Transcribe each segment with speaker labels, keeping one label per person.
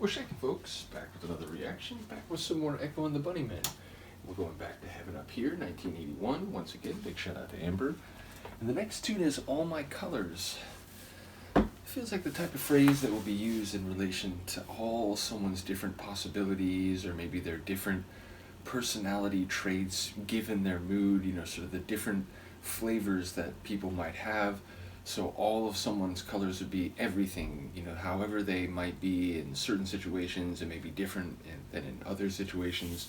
Speaker 1: Well, shaking folks, back with another reaction, back with some more Echo and the Bunnymen. We're going back to Heaven Up Here, 1981. Once again, big shout out to Amber. And the next tune is All My Colors. It feels like the type of phrase that will be used in relation to all someone's different possibilities, or maybe their different personality traits given their mood, sort of the different flavors that people might have. So all of someone's colors would be everything, however they might be in certain situations. It may be different than in other situations,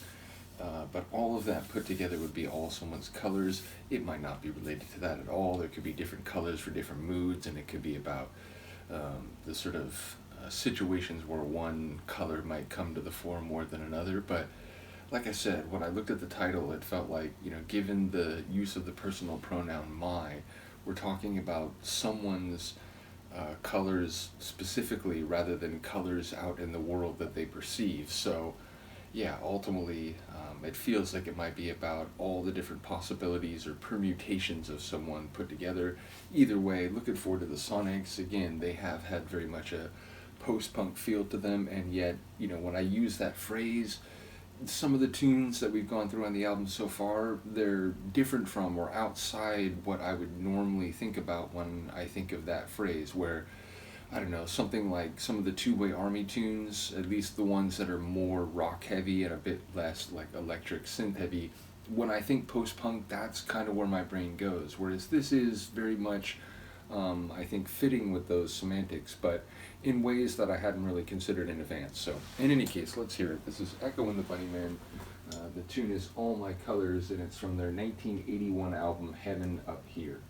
Speaker 1: but all of that put together would be all someone's colors. It might not be related to that at all. There could be different colors for different moods, and it could be about the sort of situations where one color might come to the fore more than another. But like I said, when I looked at the title, it felt like, given the use of the personal pronoun my, we're talking about someone's colors specifically rather than colors out in the world that they perceive. So yeah, ultimately it feels like it might be about all the different possibilities or permutations of someone put together. Either way, looking forward to the Sonics. Again, they have had very much a post-punk feel to them, and yet, when I use that phrase, some of the tunes that we've gone through on the album so far, they're different from or outside what I would normally think about when I think of that phrase, where, I don't know, something like some of the Two-Way Army tunes, at least the ones that are more rock heavy and a bit less like electric synth heavy, when I think post-punk, that's kind of where my brain goes, whereas this is very much, I think, fitting with those semantics, but in ways that I hadn't really considered in advance. So, in any case, let's hear it. This is Echo and the Bunnymen. The tune is All My Colors, and it's from their 1981 album, Heaven Up Here.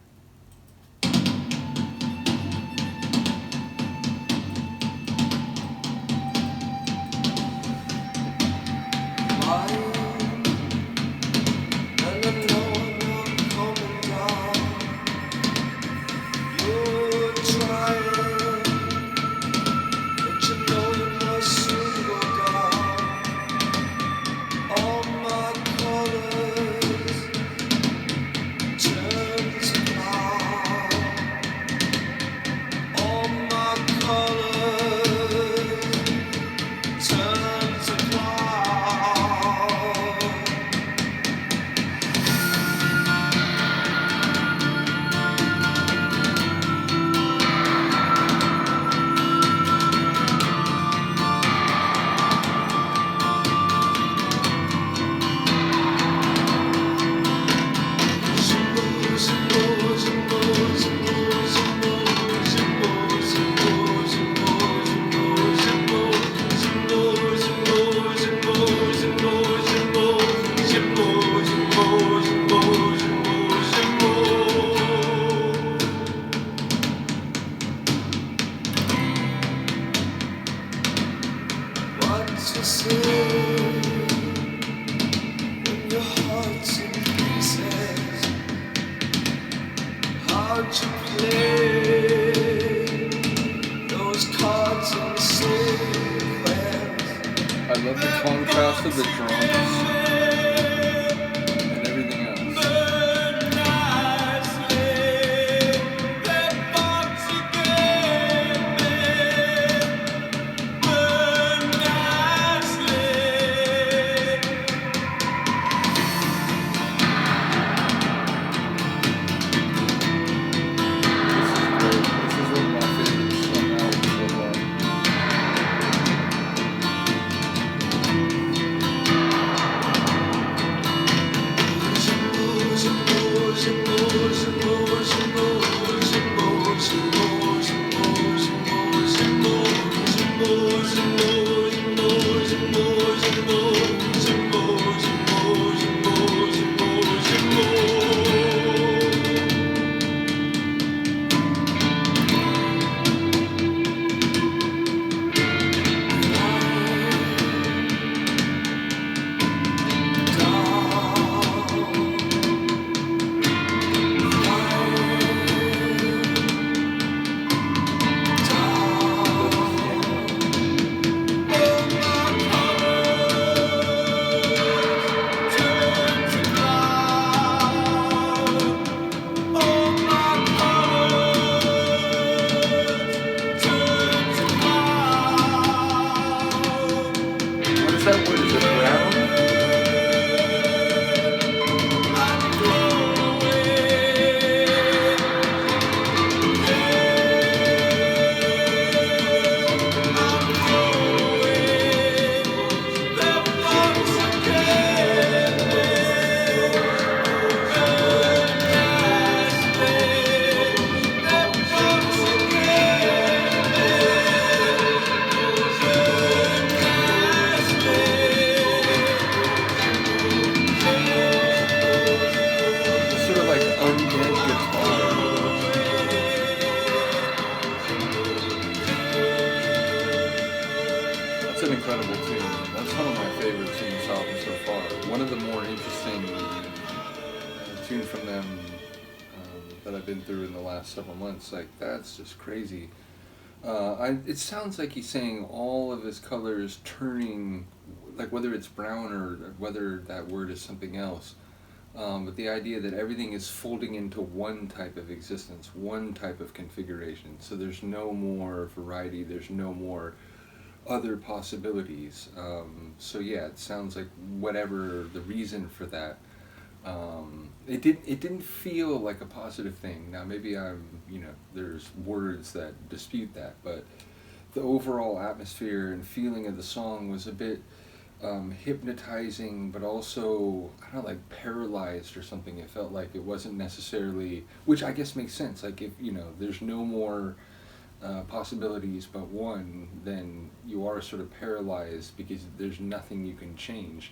Speaker 1: I love the contrast of the drums and everything else. an incredible tune. That's one of my favorites in this album so far. One of the more interesting tunes from them that I've been through in the last several months. Like, that's just crazy. It sounds like he's saying all of his colors turning, like whether it's brown or whether that word is something else. But the idea that everything is folding into one type of existence, one type of configuration. So there's no more variety, there's no more other possibilities. So yeah, it sounds like whatever the reason for that, it didn't feel like a positive thing. Now maybe there's words that dispute that, but the overall atmosphere and feeling of the song was a bit hypnotizing, but also, I don't know, like paralyzed or something. It felt like it wasn't necessarily, which I guess makes sense. Like if, there's no more possibilities but one, then you are sort of paralyzed because there's nothing you can change.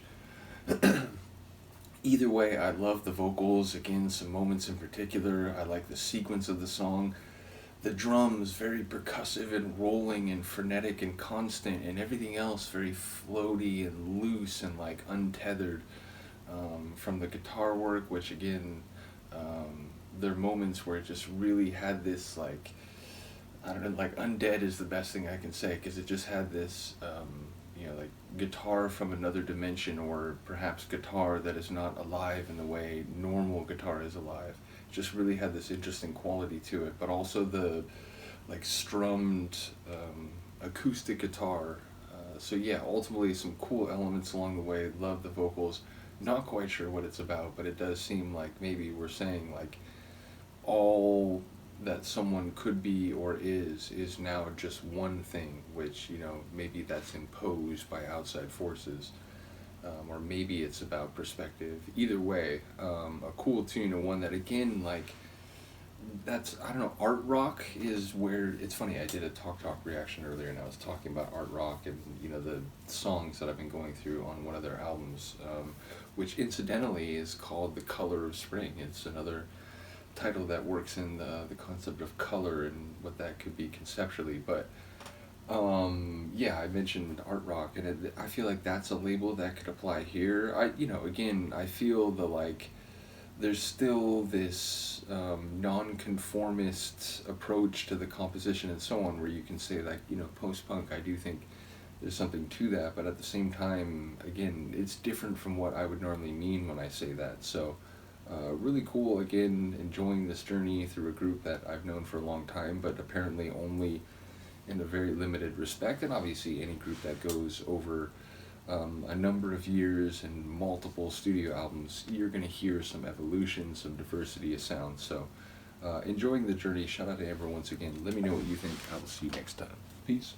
Speaker 1: Either way, I love the vocals. Again, some moments in particular. I like the sequence of the song. The drums, very percussive and rolling and frenetic and constant, and everything else very floaty and loose and like untethered. From the guitar work, which again, there are moments where it just really had this like, I don't know, like undead is the best thing I can say, because it just had this, like guitar from another dimension, or perhaps guitar that is not alive in the way normal guitar is alive. It just really had this interesting quality to it, but also the like strummed acoustic guitar. So yeah, ultimately some cool elements along the way. Love the vocals. Not quite sure what it's about, but it does seem like maybe we're saying like all that someone could be or is now just one thing, which, maybe that's imposed by outside forces, or maybe it's about perspective. Either way, a cool tune, and one that again, like, that's, I don't know, art rock is where, it's funny, I did a Talk reaction earlier and I was talking about art rock and, the songs that I've been going through on one of their albums, which incidentally is called The Color of Spring. It's another title that works in the concept of color and what that could be conceptually. But yeah, I mentioned art rock, and I feel like that's a label that could apply here. Again, I feel there's still this non-conformist approach to the composition and so on, where you can say like, post-punk, I do think there's something to that, but at the same time, again, it's different from what I would normally mean when I say that. So really cool, again, enjoying this journey through a group that I've known for a long time, but apparently only in a very limited respect. And obviously any group that goes over a number of years and multiple studio albums, you're going to hear some evolution, some diversity of sound. So enjoying the journey. Shout out to Amber once again. Let me know what you think. I will see you next time. Peace.